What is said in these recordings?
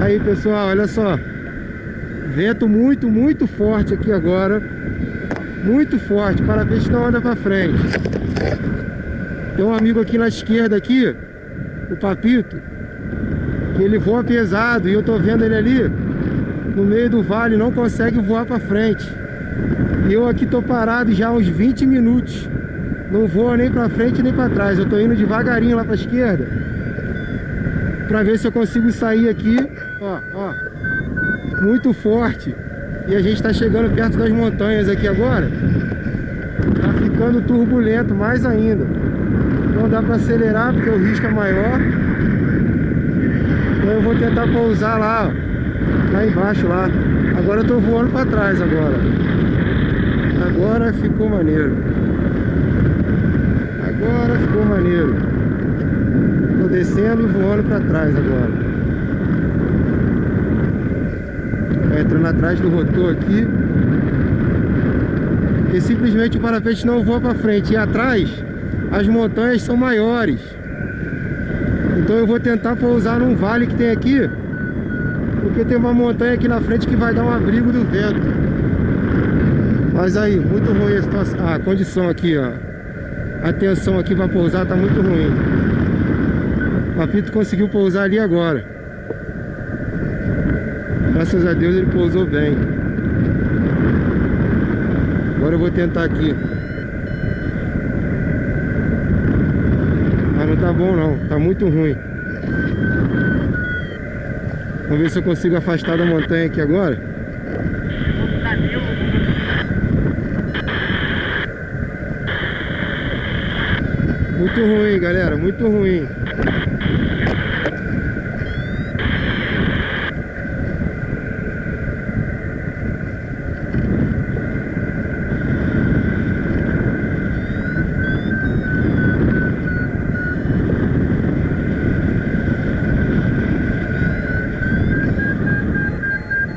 Aí pessoal, olha só, vento muito forte aqui agora, muito forte, para-peixe não anda para frente. Tem um amigo aqui na esquerda aqui, o Papito, que ele voa pesado e eu tô vendo ele ali no meio do vale, não consegue voar para frente. E eu aqui tô parado já há uns 20 minutos, não voa nem para frente nem para trás. Eu tô indo devagarinho lá para esquerda para ver se eu consigo sair aqui, ó, muito forte. E a gente tá chegando perto das montanhas aqui agora, tá ficando turbulento mais ainda. Não dá para acelerar porque o risco é maior. Então eu vou tentar pousar lá, ó, lá embaixo lá. Agora eu tô voando para trás agora. Agora ficou maneiro. Agora ficou maneiro. Tô descendo e voando para trás agora. Tô entrando atrás do rotor aqui, porque simplesmente o para-peixe não voa para frente. E atrás as montanhas são maiores. Então eu vou tentar pousar num vale que tem aqui, porque tem uma montanha aqui na frente que vai dar um abrigo do vento. Mas aí, muito ruim a situação, a condição aqui, ó. A tensão aqui para pousar tá muito ruim. O Papito conseguiu pousar ali agora. Graças a Deus ele pousou bem. Agora eu vou tentar aqui. Mas não tá bom não, tá muito ruim. Vamos ver se eu consigo afastar da montanha aqui agora. Muito ruim, galera, muito ruim.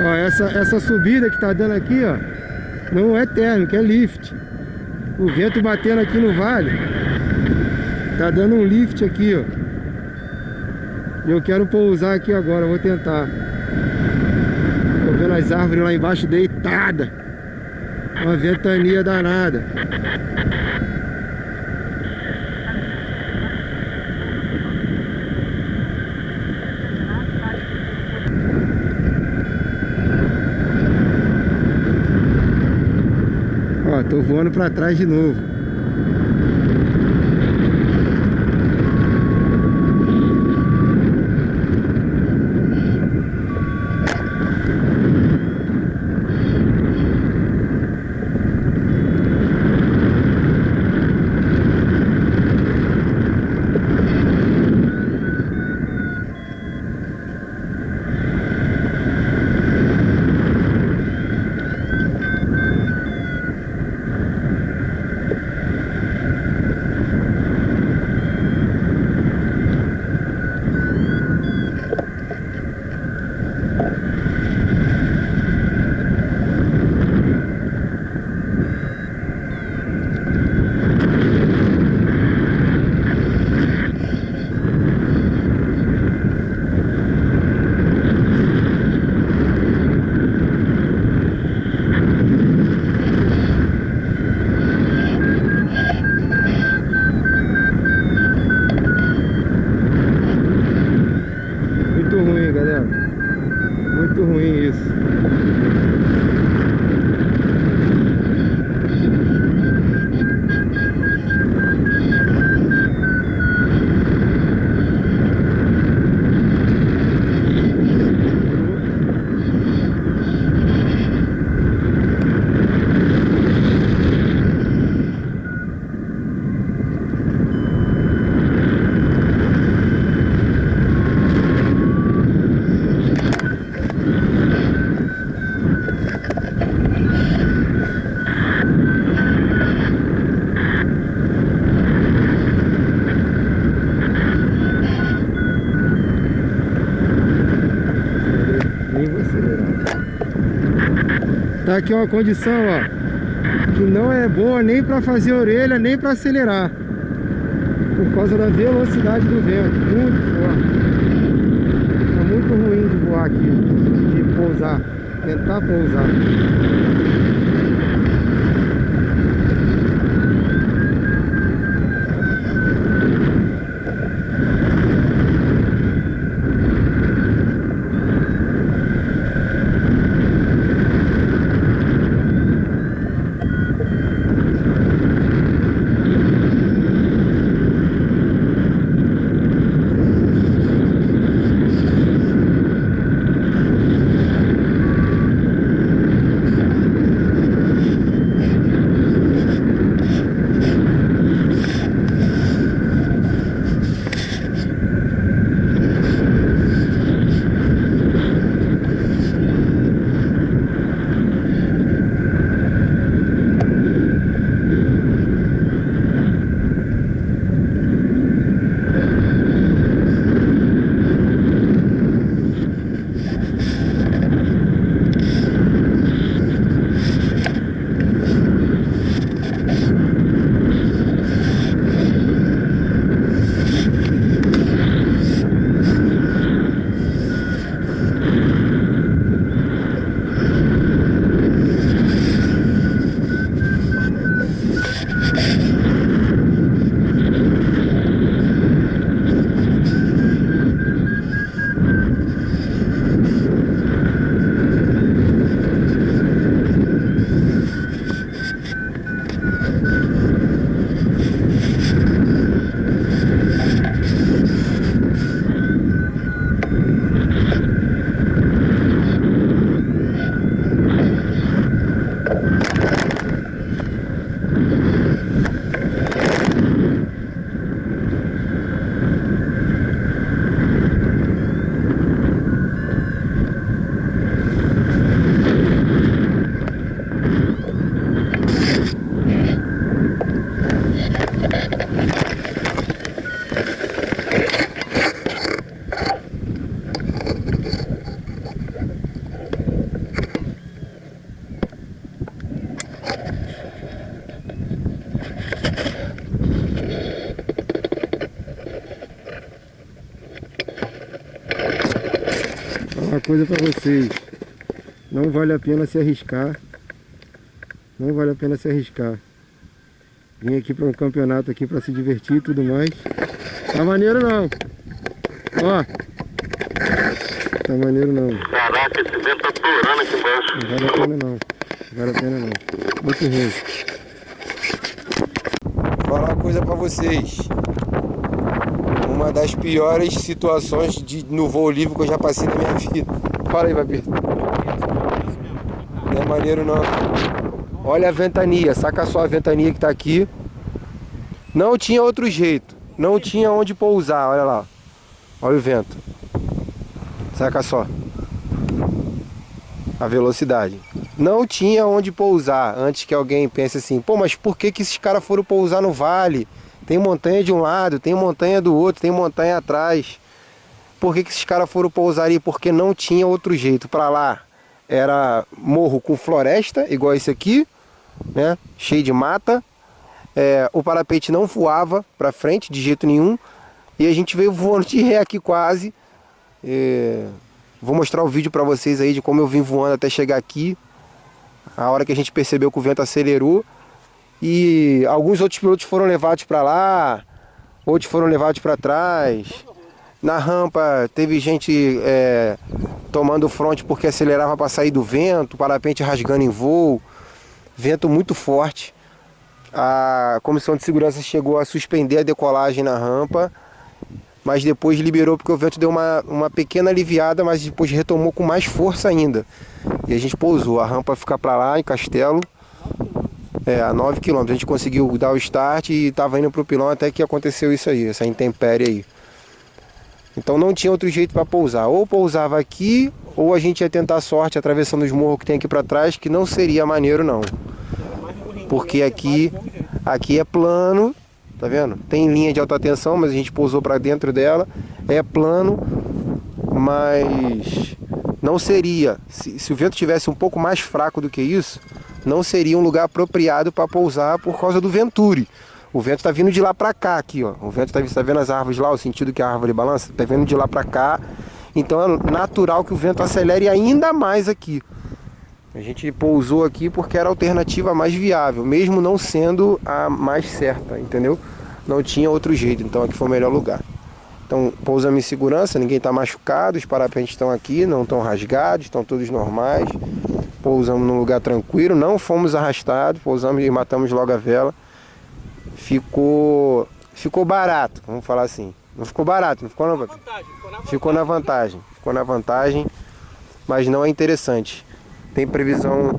Ó, essa subida que tá dando aqui, ó, não é térmica, é lift. O vento batendo aqui no vale tá dando um lift aqui, ó. E eu quero pousar aqui agora, vou tentar. Tô vendo as árvores lá embaixo deitada. Uma ventania danada. Ó, tô voando pra trás de novo. Muito ruim isso. Tá aqui uma condição, ó, que não é boa nem para fazer orelha, nem para acelerar, por causa da velocidade do vento, muito forte. Tá muito ruim de voar aqui, de pousar, tentar pousar. Uma coisa para vocês, não vale a pena se arriscar, não vale a pena se arriscar. Vim aqui para um campeonato aqui para se divertir e tudo mais. Tá maneiro não, ó, tá maneiro não. Caraca, esse vento tá torando aqui embaixo. Não vale a pena não, não vale a pena não, muito ruim. Vou falar uma coisa para vocês. Uma das piores situações no voo livre que eu já passei na minha vida. Fala aí, Babito. Não é maneiro não. Olha a ventania, saca só a ventania que tá aqui. Não tinha outro jeito. Não tinha onde pousar, olha lá. Olha o vento. Saca só. A velocidade. Não tinha onde pousar. Antes que alguém pense assim, pô, mas por que esses caras foram pousar no vale? Tem montanha de um lado, tem montanha do outro, tem montanha atrás. Por que esses caras foram pousar ali? Porque não tinha outro jeito. Para lá era morro com floresta, igual esse aqui, né? Cheio de mata. O parapente não voava para frente de jeito nenhum. E a gente veio voando de ré aqui quase. Vou mostrar o vídeo para vocês aí de como eu vim voando até chegar aqui. A hora que a gente percebeu que o vento acelerou. E alguns outros pilotos foram levados para lá, outros foram levados para trás. Na rampa teve gente tomando fronte porque acelerava para sair do vento, parapente rasgando em voo, vento muito forte. A comissão de segurança chegou a suspender a decolagem na rampa, mas depois liberou porque o vento deu uma pequena aliviada, mas depois retomou com mais força ainda. E a gente pousou, a rampa fica para lá em Castelo. A 9 km, a gente conseguiu dar o start e estava indo para o pilão até que aconteceu isso aí, essa intempérie aí. Então não tinha outro jeito para pousar, ou pousava aqui, ou a gente ia tentar a sorte atravessando os morros que tem aqui para trás, que não seria maneiro não. Porque aqui é plano, tá vendo? Tem linha de alta tensão, mas a gente pousou para dentro dela, é plano, mas não seria, se o vento tivesse um pouco mais fraco do que isso, não seria um lugar apropriado para pousar por causa do Venturi. O vento está vindo de lá para cá aqui, ó. O vento tá vendo as árvores lá, o sentido que a árvore balança, tá vindo de lá para cá Então é natural que o vento acelere ainda mais aqui. A gente pousou aqui porque era a alternativa mais viável, mesmo não sendo a mais certa, entendeu? Não tinha outro jeito, então aqui foi o melhor lugar. Então pousamos em segurança, ninguém está machucado, os parapentes estão aqui, não estão rasgados, estão todos normais. Pousamos num lugar tranquilo, não fomos arrastados, pousamos e matamos logo a vela. Ficou barato, vamos falar assim. Não ficou barato, não ficou na vantagem. Ficou na vantagem, mas não é interessante. Tem previsão,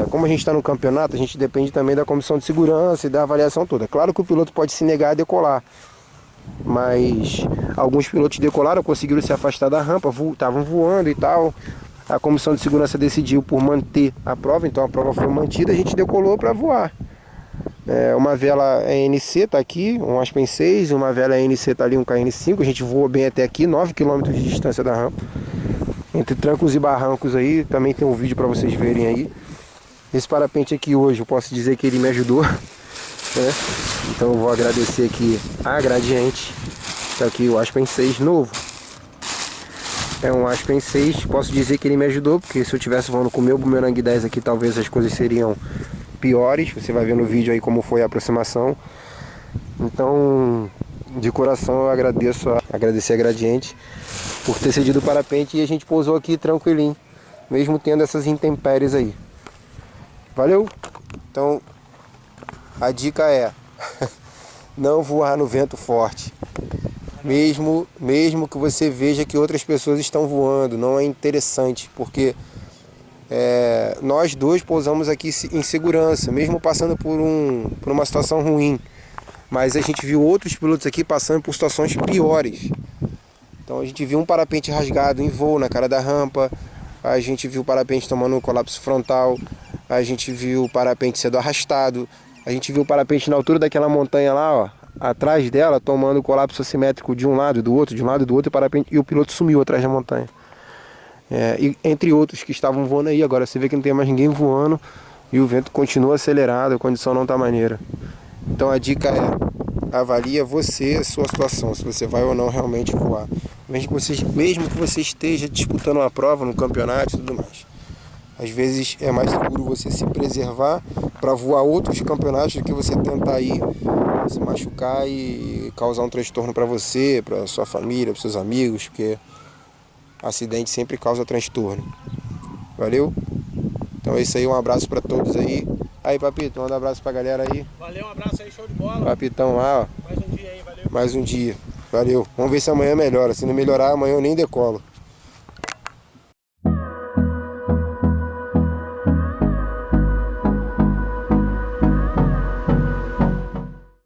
como a gente está no campeonato, a gente depende também da comissão de segurança e da avaliação toda. Claro que o piloto pode se negar a decolar, mas alguns pilotos decolaram, conseguiram se afastar da rampa, estavam voando e tal. A comissão de segurança decidiu por manter a prova, então a prova foi mantida, a gente decolou para voar. Uma vela ENC está aqui, um Aspen 6, uma vela ENC está ali, um KN5, a gente voou bem até aqui, 9 km de distância da rampa. Entre trancos e barrancos aí, também tem um vídeo para vocês verem aí. Esse parapente aqui hoje, eu posso dizer que ele me ajudou, né? Então eu vou agradecer aqui a Gradiente. Tá aqui o Aspen 6 novo. É um Aspen 6, posso dizer que ele me ajudou, porque se eu tivesse voando com o meu Boomerang 10 aqui, talvez as coisas seriam piores. Você vai ver no vídeo aí como foi a aproximação. Então, de coração eu agradecer a Gradiente por ter cedido o parapente e a gente pousou aqui tranquilinho, mesmo tendo essas intempéries aí. Valeu? Então, a dica é não voar no vento forte. Mesmo que você veja que outras pessoas estão voando, não é interessante, porque nós dois pousamos aqui em segurança, mesmo passando por uma situação ruim. Mas a gente viu outros pilotos aqui passando por situações piores. Então a gente viu um parapente rasgado em voo na cara da rampa, a gente viu o parapente tomando um colapso frontal, a gente viu o parapente sendo arrastado, a gente viu o parapente na altura daquela montanha lá, ó, atrás dela, tomando colapso assimétrico de um lado e do outro, e o piloto sumiu atrás da montanha. E entre outros que estavam voando aí, agora você vê que não tem mais ninguém voando e o vento continua acelerado, a condição não está maneira. Então a dica é, avalia você a sua situação, se você vai ou não realmente voar. Mesmo que você esteja disputando uma prova no campeonato e tudo mais. Às vezes é mais seguro você se preservar para voar outros campeonatos do que você tentar ir se machucar e causar um transtorno para você, para sua família, para seus amigos, porque acidente sempre causa transtorno. Valeu? Então é isso aí, um abraço para todos aí. Aí, Papito, manda um abraço pra galera aí. Valeu, um abraço aí, show de bola. Papitão lá, ó. Mais um dia aí, valeu. Mais um dia. Valeu. Vamos ver se amanhã melhora. Se não melhorar, amanhã eu nem decolo.